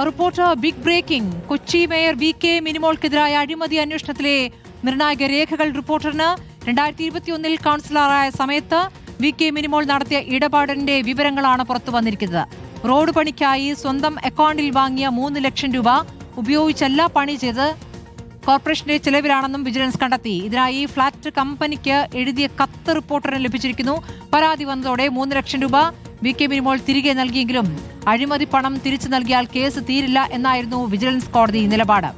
Reporter big breaking. Kochi mayor V K. മിനിമോൾക്കെതിരായ അഴിമതി അന്വേഷണത്തിലെ നിർണായക രേഖകൾ റിപ്പോർട്ടറിന്. 2021 കൗൺസിലറായ സമയത്ത് വി.കെ. മിനിമോൾ നടത്തിയ ഇടപാടിന്റെ വിവരങ്ങളാണ് പുറത്തു വന്നിരിക്കുന്നത്. റോഡ് പണിക്കായി സ്വന്തം അക്കൗണ്ടിൽ വാങ്ങിയ 3 ലക്ഷം രൂപ ഉപയോഗിച്ചല്ല പണി ചെയ്ത് കോർപ്പറേഷന്റെ ചെലവിലാണെന്നും വിജിലൻസ് കണ്ടെത്തി. ഇതിനായി ഫ്ളാറ്റ് കമ്പനിക്ക് എഴുതിയ കത്ത് റിപ്പോർട്ടറിന് ലഭിച്ചിരിക്കുന്നു. പരാതി വന്നതോടെ 3 ലക്ഷം രൂപ വി.കെ. മിനിമോൾ തിരികെ നൽകിയെങ്കിലും അഴിമതി പണം തിരിച്ചു നൽകിയാൽ കേസ് തീരില്ല എന്നായിരുന്നു വിജിലൻസ് കോടതി നിലപാട്.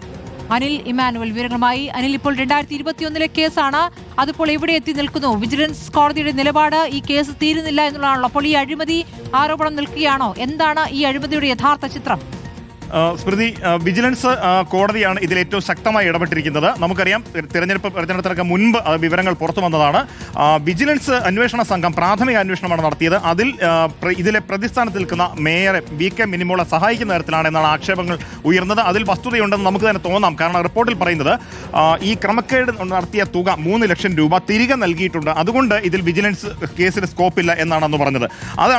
അനിൽ ഇമാനുവൽ വിവരങ്ങളുമായി. അനിൽ, ഇപ്പോൾ 2021 കേസാണ്, അതിപ്പോൾ എവിടെ എത്തി നിൽക്കുന്നു? വിജിലൻസ് കോടതിയുടെ നിലപാട് ഈ കേസ് തീരുന്നില്ല എന്നുള്ളതാണല്ലോ. അപ്പോൾ ഈ അഴിമതി ആരോപണം നിൽക്കുകയാണോ? എന്താണ് ഈ അഴിമതിയുടെ യഥാർത്ഥ ചിത്രം? സ്മൃതി, വിജിലൻസ് കോടതിയാണ് ഇതിൽ ഏറ്റവും ശക്തമായി ഇടപെട്ടിരിക്കുന്നത്. നമുക്കറിയാം, തെരഞ്ഞെടുപ്പിനൊക്കെ മുൻപ് വിവരങ്ങൾ പുറത്തു വന്നതാണ്. വിജിലൻസ് അന്വേഷണ സംഘം പ്രാഥമിക അന്വേഷണമാണ് നടത്തിയത്. ഇതിലെ പ്രതിസ്ഥാനത്ത് നിൽക്കുന്ന മേയറെ വി.കെ. മിനിമോളെ സഹായിക്കുന്ന തരത്തിലാണ് എന്നാണ് ആക്ഷേപങ്ങൾ ഉയർന്നത്. അതിൽ വസ്തുതയുണ്ടെന്ന് നമുക്ക് തന്നെ തോന്നാം. കാരണം റിപ്പോർട്ടിൽ പറയുന്നത് ഈ ക്രമക്കേട് നടത്തിയ തുക 3 ലക്ഷം രൂപ തിരികെ നൽകിയിട്ടുണ്ട്. അതുകൊണ്ട് ഇതിൽ വിജിലൻസ് കേസിന് സ്കോപ്പില്ല എന്നാണെന്ന് പറഞ്ഞത്.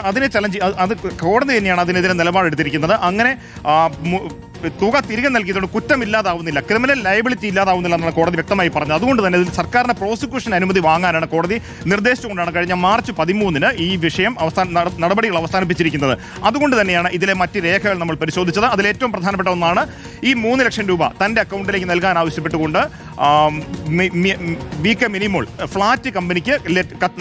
അതിനെ ചലഞ്ച് അത് കോടതി തന്നെയാണ് അതിനെതിരെ നിലപാടെടുത്തിരിക്കുന്നത്. അങ്ങനെ തുക തിരികെ നൽകിയതുകൊണ്ട് കുറ്റമില്ലാതാവുന്നില്ല, ക്രിമിനൽ ലയബിലിറ്റി ഇല്ലാതാവുന്നില്ല എന്നാണ് കോടതി വ്യക്തമായി പറഞ്ഞത്. അതുകൊണ്ട് തന്നെ ഇതിൽ സർക്കാരിന്റെ പ്രോസിക്യൂഷൻ അനുമതി വാങ്ങാനാണ് കോടതി നിർദ്ദേശിച്ചുകൊണ്ടാണ് കഴിഞ്ഞ മാർച്ച് 13 ഈ വിഷയം നടപടികൾ അവസാനിപ്പിച്ചിരിക്കുന്നത്. അതുകൊണ്ട് തന്നെയാണ് ഇതിലെ മറ്റ് രേഖകൾ നമ്മൾ പരിശോധിച്ചത്. അതിൽ ഏറ്റവും പ്രധാനപ്പെട്ട ഒന്നാണ് ഈ 3 ലക്ഷം രൂപ തന്റെ അക്കൗണ്ടിലേക്ക് നൽകാൻ ആവശ്യപ്പെട്ടുകൊണ്ട് വി.കെ. മിനിമോൾ ഫ്ളാറ്റ് കമ്പനിക്ക്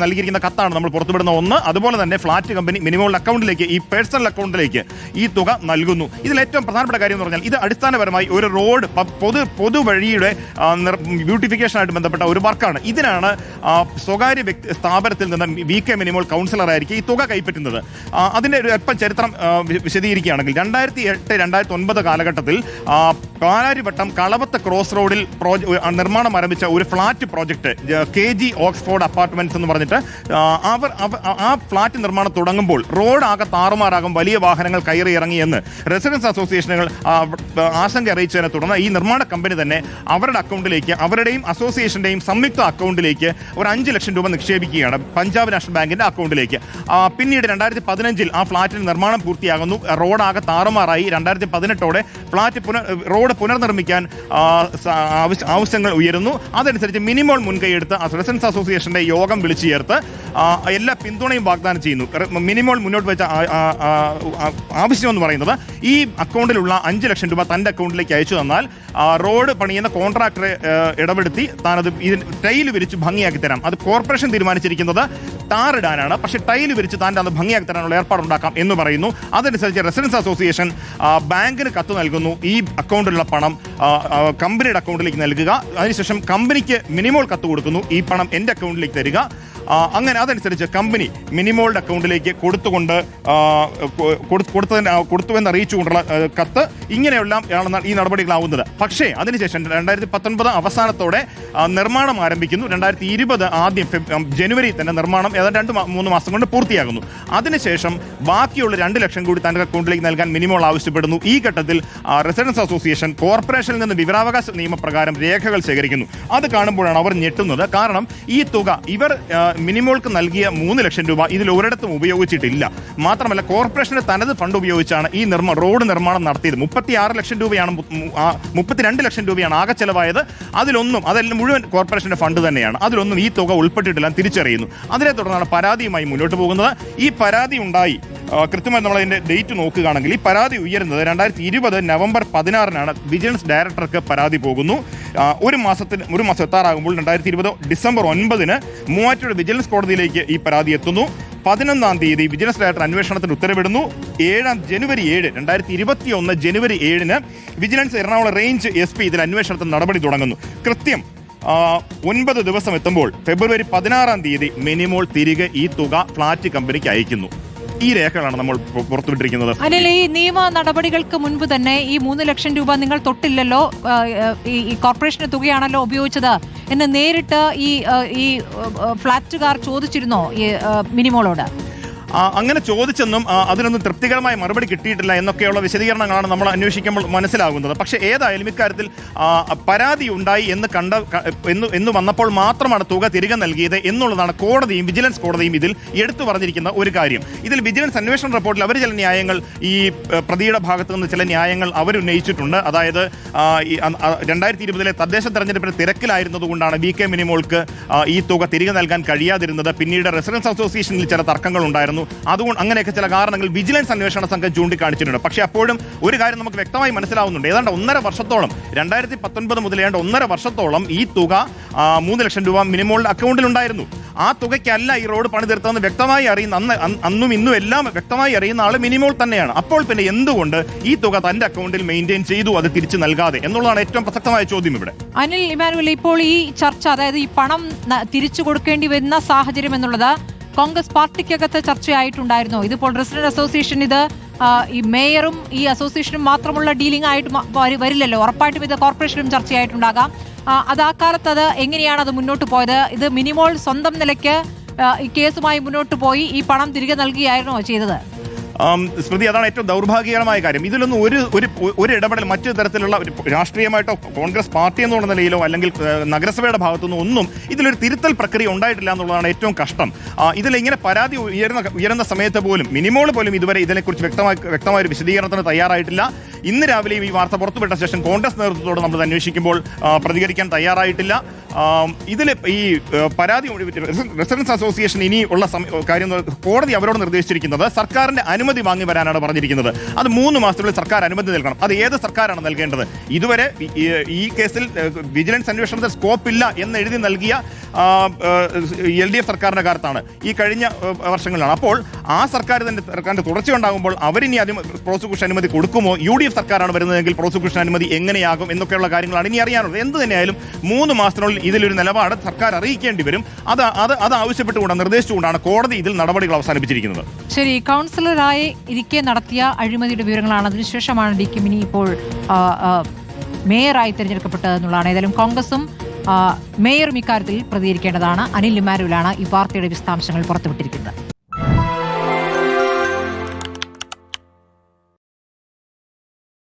നൽകിയിരിക്കുന്ന കത്താണ് നമ്മൾ പുറത്തുവിടുന്ന ഒന്ന്. അതുപോലെ തന്നെ ഫ്ളാറ്റ് കമ്പനി മിനിമോളുടെ അക്കൗണ്ടിലേക്ക്, ഈ പേഴ്സണൽ അക്കൗണ്ടിലേക്ക് ഈ തുക നൽകുന്നു. ഇതിൽ ഏറ്റവും പ്രധാനപ്പെട്ട കാര്യം എന്ന് പറഞ്ഞാൽ ഇത് അടിസ്ഥാനപരമായി ഒരു റോഡ് പൊതുവഴിയുടെ ബ്യൂട്ടിഫിക്കേഷനായിട്ട് ബന്ധപ്പെട്ട ഒരു വർക്കാണ്. ഇതിനാണ് സ്വകാര്യ സ്ഥാപനത്തിൽ നിന്ന് വി.കെ. മിനിമോൾ കൗൺസിലറായിരിക്കും ഈ തുക കൈപ്പറ്റുന്നത്. അതിന്റെ ഒരു അല്പം ചരിത്രം വിശദീകരിക്കുകയാണെങ്കിൽ 2008-2009 കാലഘട്ടത്തിൽ പാലാരിവട്ടം കളവത്ത് ക്രോസ് റോഡിൽ നിർമ്മാണം ആരംഭിച്ച ഒരു flat project KG Oxford apartments എന്ന് പറഞ്ഞിട്ട് ആ ഫ്ളാറ്റ് നിർമ്മാണം തുടങ്ങുമ്പോൾ റോഡ് ആകെ താറുമാറാകും, വലിയ വാഹനങ്ങൾ കയറി ഇറങ്ങിയെന്ന് റെസിഡൻസ് അസോസിയേഷനുകൾ ആശങ്ക അറിയിച്ചതിനെ തുടർന്ന് ഈ നിർമ്മാണ കമ്പനി തന്നെ അവരുടെ അക്കൗണ്ടിലേക്ക്, അവരുടെയും അസോസിയേഷന്റെയും സംയുക്ത അക്കൗണ്ടിലേക്ക് ഒരു 5 ലക്ഷം രൂപ നിക്ഷേപിക്കുകയാണ്, പഞ്ചാബ് നാഷണൽ ബാങ്കിന്റെ അക്കൗണ്ടിലേക്ക്. പിന്നീട് 2015 ആ ഫ്ളാറ്റിന് നിർമ്മാണം പൂർത്തിയാകുന്നു. റോഡ് ആകെ താറുമാറായി. 2018 ഫ്ളാറ്റ് റോഡ് പുനർനിർമ്മിക്കാൻ ആവശ്യങ്ങൾ ഉയരുന്നു. അതനുസരിച്ച് മിനിമോൾ മുൻകൈയെടുത്ത് റെസിഡൻസ് അസോസിയേഷന്റെ യോഗം വിളിച്ചു ചേർത്ത് എല്ലാ പിന്തുണയും വാഗ്ദാനം ചെയ്യുന്നു. മിനിമോൾ മുന്നോട്ട് വെച്ച ആവശ്യം എന്ന് പറയുന്നത് ഈ അക്കൗണ്ടിലുള്ള 5 ലക്ഷം രൂപ തന്റെ അക്കൗണ്ടിലേക്ക് അയച്ചു തന്നാൽ റോഡ് പണിയുന്ന കോൺട്രാക്ടറെ ഇടപെടുത്തി താനത് ടൈല് വിരിച്ച് ഭംഗിയാക്കി തരാം. അത് കോർപ്പറേഷൻ തീരുമാനിച്ചിരിക്കുന്നത് ടാറിടാനാണ്, പക്ഷേ ടൈല് വിരിച്ച് താൻ്റെ അത് ഭംഗിയാക്കി തരാനുള്ള ഏർപ്പാടുണ്ടാക്കാം എന്ന് പറയുന്നു. അതനുസരിച്ച് റെസിഡൻസ് അസോസിയേഷൻ ബാങ്കിന് കത്ത് നൽകുന്നു. ഈ അക്കൗണ്ടിലുള്ള പണം കമ്പനിയുടെ അക്കൗണ്ടിലേക്ക് നൽകുക. അതിനുശേഷം കമ്പനിക്ക് മിനിമോൾ കത്ത് കൊടുക്കുന്നു, ഈ പണം എൻ്റെ അക്കൗണ്ടിലേക്ക് തരിക. അങ്ങനെ അതനുസരിച്ച് കമ്പനി മിനിമോളുടെ അക്കൗണ്ടിലേക്ക് കൊടുത്തുവെന്ന് അറിയിച്ചുകൊണ്ടുള്ള കത്ത്. ഇങ്ങനെയുള്ള ഈ നടപടികളാവുന്നത്. പക്ഷേ അതിനുശേഷം 2019 അവസാനത്തോടെ നിർമ്മാണം ആരംഭിക്കുന്നു. 2020 ആദ്യം ജനുവരി തന്നെ നിർമ്മാണം ഏതാണ്ട് 2-3 മാസം കൊണ്ട് പൂർത്തിയാകുന്നു. അതിനുശേഷം ബാക്കിയുള്ള 2 ലക്ഷം കൂടി തന്റെ അക്കൗണ്ടിലേക്ക് നൽകാൻ മിനിമോൾ ആവശ്യപ്പെടുന്നു. ഈ ഘട്ടത്തിൽ റെസിഡൻസ് അസോസിയേഷൻ കോർപ്പറേഷനിൽ നിന്ന് വിവരാവകാശ നിയമപ്രകാരം രേഖകൾ ശേഖരിക്കുന്നു. അത് കാണുമ്പോഴാണ് അവർ ഞെട്ടുന്നത്. കാരണം ഈ തുക ഇവർ മിനിമോൾക്ക് നൽകിയ 3 ലക്ഷം രൂപ ഇതിൽ ഒരിടത്തും ഉപയോഗിച്ചിട്ടില്ല. മാത്രമല്ല കോർപ്പറേഷന്റെ തനത് ഫണ്ട് ഉപയോഗിച്ചാണ് ഈ റോഡ് നിർമ്മാണം നടത്തിയത്. 32 ലക്ഷം രൂപയാണ് ആകെ ചെലവായത്. അതെല്ലാം മുഴുവൻ കോർപ്പറേഷന്റെ ഫണ്ട് തന്നെയാണ്. അതിലൊന്നും ഈ തുക ഉൾപ്പെട്ടിട്ടില്ല തിരിച്ചറിയുന്നു. അതിനെ തുടർന്നാണ് പരാതിയുമായി മുന്നോട്ട് പോകുന്നത്. ഈ പരാതി ഉണ്ടായി കൃത്യമായി നമ്മൾ അതിന്റെ ഡേറ്റ് നോക്കുകയാണെങ്കിൽ ഈ പരാതി ഉയരുന്നത് 2020 നവംബർ 16 വിജിലൻസ് ഡയറക്ടർക്ക് പരാതി പോകുന്നു. ഒരു മാസം എത്താറാകുമ്പോൾ 2020 ഡിസംബർ 9 മൂവാറ്റുപുഴ വിജിലൻസ് കോടതിയിലേക്ക് ഈ പരാതി എത്തുന്നു. 11 തീയതി വിജിലൻസ് ഡയറക്ടർ അന്വേഷണത്തിന് ഉത്തരവിടുന്നു. ജനുവരി 7 വിജിലൻസ് എറണാകുളം റേഞ്ച് SP ഇതിൽ അന്വേഷണത്തിന് നടപടി തുടങ്ങുന്നു. കൃത്യം 9 ദിവസം എത്തുമ്പോൾ ഫെബ്രുവരി 16 തീയതി മിനിമോൾ തിരികെ ഈ തുക ഫ്ളാറ്റ് കമ്പനിക്ക് അയക്കുന്നു. ഈ രേഖകളാണ് നമ്മൾ പുറത്തുവിട്ടിരിക്കുന്നത്. അനിൽ, ഈ നിയമ നടപടികൾക്ക് മുൻപ് തന്നെ ഈ 3 ലക്ഷം രൂപ നിങ്ങൾ തൊട്ടില്ലല്ലോ, ഈ കോർപ്പറേഷന്റെ തുകയാണല്ലോ ഉപയോഗിച്ചത് എന്ന് നേരിട്ട് ഈ ഫ്ളാറ്റുകാർ ചോദിച്ചിരുന്നോ ഈ മിനിമോളോട്? അങ്ങനെ ചോദിച്ചെന്നും അതിനൊന്നും തൃപ്തികരമായ മറുപടി കിട്ടിയിട്ടില്ല എന്നൊക്കെയുള്ള വിശദീകരണങ്ങളാണ് നമ്മൾ അന്വേഷിക്കുമ്പോൾ മനസ്സിലാകുന്നത്. പക്ഷേ ഏതായാലും ഇക്കാര്യത്തിൽ പരാതി ഉണ്ടായി എന്ന് വന്നപ്പോൾ മാത്രമാണ് തുക തിരികെ നൽകിയത് എന്നുള്ളതാണ് കോടതിയും വിജിലൻസ് കോടതിയും ഇതിൽ എടുത്തു പറഞ്ഞിരിക്കുന്ന ഒരു കാര്യം. ഇതിൽ വിജിലൻസ് അന്വേഷണ റിപ്പോർട്ടിൽ അവർ ചില ന്യായങ്ങൾ, ഈ പ്രതിയുടെ ഭാഗത്തു നിന്ന് ചില ന്യായങ്ങൾ അവരുന്നയിച്ചിട്ടുണ്ട്. അതായത് 2020 തദ്ദേശ തെരഞ്ഞെടുപ്പിന് തിരക്കിലായിരുന്നതുകൊണ്ടാണ് VK മിനിമോൾക്ക് ഈ തുക തിരികെ നൽകാൻ കഴിയാതിരുന്നത്. പിന്നീട് റെസിഡൻസ് അസോസിയേഷനിൽ ചില തർക്കങ്ങൾ ഉണ്ടായിരുന്നു. അതുകൊണ്ട് അങ്ങനെയൊക്കെ ചില കാരണങ്ങൾ വിജിലൻസ് അന്വേഷണ സംഘം ചൂണ്ടിക്കാണിച്ചിട്ടുണ്ട്. പക്ഷേ അപ്പോഴും ഒരു കാര്യം നമുക്ക് വ്യക്തമായി മനസ്സിലാവുന്നുണ്ട്. ഏതാണ്ട് 1.5 വർഷത്തോളം 2019 മുതൽ ഏതാണ്ട് 1.5 വർഷത്തോളം ഈ തുക 3 ലക്ഷം രൂപ മിനിമോളുടെ അക്കൗണ്ടിൽ ഉണ്ടായിരുന്നു. ആ തുകയ്ക്കല്ല ഈ റോഡ് പണിതീർത്തതെന്ന് വ്യക്തമായി അറിയുന്ന അന്നും ഇന്നും എല്ലാം വ്യക്തമായി അറിയുന്ന ആള് മിനിമോൾ തന്നെയാണ്. അപ്പോൾ പിന്നെ എന്തുകൊണ്ട് ഈ തുക തന്റെ അക്കൗണ്ടിൽ മെയിൻറ്റെയിൻ ചെയ്തു അത് തിരിച്ചു നൽകാതെ എന്നുള്ളതാണ് ഏറ്റവും പ്രസക്തമായ ചോദ്യം ഇവിടെ. അനിൽ ഇമാനുവൽ, ഇപ്പോൾ ഈ ചർച്ച, അതായത് ഈ പണം തിരിച്ചു കൊടുക്കേണ്ടി വരുന്ന സാഹചര്യം എന്നുള്ളത് കോൺഗ്രസ് പാർട്ടിക്കകത്ത് ചർച്ചയായിട്ടുണ്ടായിരുന്നോ? ഇതിപ്പോൾ റെസിഡന്റ് അസോസിയേഷൻ, ഇത് ഈ മേയറും ഈ അസോസിയേഷനും മാത്രമുള്ള ഡീലിംഗ് ആയിട്ട് വരില്ലല്ലോ. ഉറപ്പായിട്ടും ഇത് കോർപ്പറേഷനും ചർച്ചയായിട്ടുണ്ടാകാം. അത് ആ കാലത്ത് അത് എങ്ങനെയാണ് അത് മുന്നോട്ട് പോയത്? ഇത് മിനിമോൾ സ്വന്തം നിലയ്ക്ക് ഈ കേസുമായി മുന്നോട്ട് പോയി ഈ പണം തിരികെ നൽകുകയായിരുന്നോ ചെയ്തത്? സ്മൃതി, അതാണ് ഏറ്റവും ദൗർഭാഗ്യകരമായ കാര്യം. ഇതിലൊന്നും ഒരു ഇടപെടൽ മറ്റു തരത്തിലുള്ള ഒരു രാഷ്ട്രീയമായിട്ടോ കോൺഗ്രസ് പാർട്ടി എന്നുള്ള നിലയിലോ അല്ലെങ്കിൽ നഗരസഭയുടെ ഭാഗത്തുനിന്നോ ഒന്നും ഇതിലൊരു തിരുത്തൽ പ്രക്രിയ ഉണ്ടായിട്ടില്ല എന്നുള്ളതാണ് ഏറ്റവും കഷ്ടം. ഇതിലിങ്ങനെ പരാതി ഉയരുന്ന സമയത്ത് പോലും മിനിമോൾ പോലും ഇതുവരെ ഇതിനെക്കുറിച്ച് വ്യക്തമായ ഒരു വിശദീകരണത്തിന് തയ്യാറായിട്ടില്ല. ഇന്ന് രാവിലെയും ഈ വാർത്ത പുറത്തുവിട്ട ശേഷം കോൺഗ്രസ് നേതൃത്വത്തോട് നമ്മൾ അന്വേഷിക്കുമ്പോൾ പ്രതികരിക്കാൻ തയ്യാറായിട്ടില്ല. ഇതിൽ ഈ പരാതി റെസിഡൻസ് അസോസിയേഷൻ ഇനി ഉള്ള കാര്യം കോടതി അവരോട് നിർദ്ദേശിച്ചിരിക്കുന്നത് സർക്കാരിന്റെ അനുമതി വാങ്ങി വരാനാണ് പറഞ്ഞിരിക്കുന്നത്. അത് 3 മാസത്തിനുള്ളിൽ സർക്കാർ അനുമതി നൽകണം. അത് ഏത് സർക്കാരാണ് നൽകേണ്ടത്? ഇതുവരെ ഈ കേസിൽ വിജിലൻസ് അന്വേഷണത്തിൽ സ്കോപ്പ് ഇല്ല എന്ന് എഴുതി നൽകിയ LDF സർക്കാരിന്റെ കാലത്താണ്, ഈ കഴിഞ്ഞ വർഷങ്ങളിലാണ്. അപ്പോൾ ആ സർക്കാരിന്റെ തുടർച്ചയുണ്ടാകുമ്പോൾ അവരിനി പ്രോസിക്യൂഷൻ അനുമതി കൊടുക്കുമോ? UDF സർക്കാരാണ് വരുന്നതെങ്കിൽ പ്രോസിക്യൂഷൻ അനുമതി എങ്ങനെയാകും എന്നൊക്കെയുള്ള കാര്യങ്ങളാണ് ഇനി അറിയാനുള്ളത്. എന്ത് തന്നെയായാലും 3 മാസത്തിനുള്ളിൽ ഇതിലൊരു നിലപാട് സർക്കാർ അറിയിക്കേണ്ടി വരും. അത് ആവശ്യപ്പെട്ടുകൊണ്ടാണ്, നിർദ്ദേശിച്ചുകൊണ്ടാണ് കോടതി ഇതിൽ നടപടികൾ അവസാനിപ്പിച്ചിരിക്കുന്നത്. ശരി, കൗൺസിലറായി ഇരിക്കെ നടത്തിയ അഴിമതിയുടെ വിവരങ്ങളാണ്. അതിനുശേഷമാണ് DK മിനി ഇപ്പോൾ മേയറായി തിരഞ്ഞെടുക്കപ്പെട്ടതെന്നുള്ളതാണ്. ഏതായാലും കോൺഗ്രസും മേയറും ഇക്കാര്യത്തിൽ പ്രതികരിക്കേണ്ടതാണ്. അനിൽ ഇമാനുവലാണ് ഈ വാർത്തയുടെ വിശദാംശങ്ങൾ പുറത്തുവിട്ടിരിക്കുന്നത്.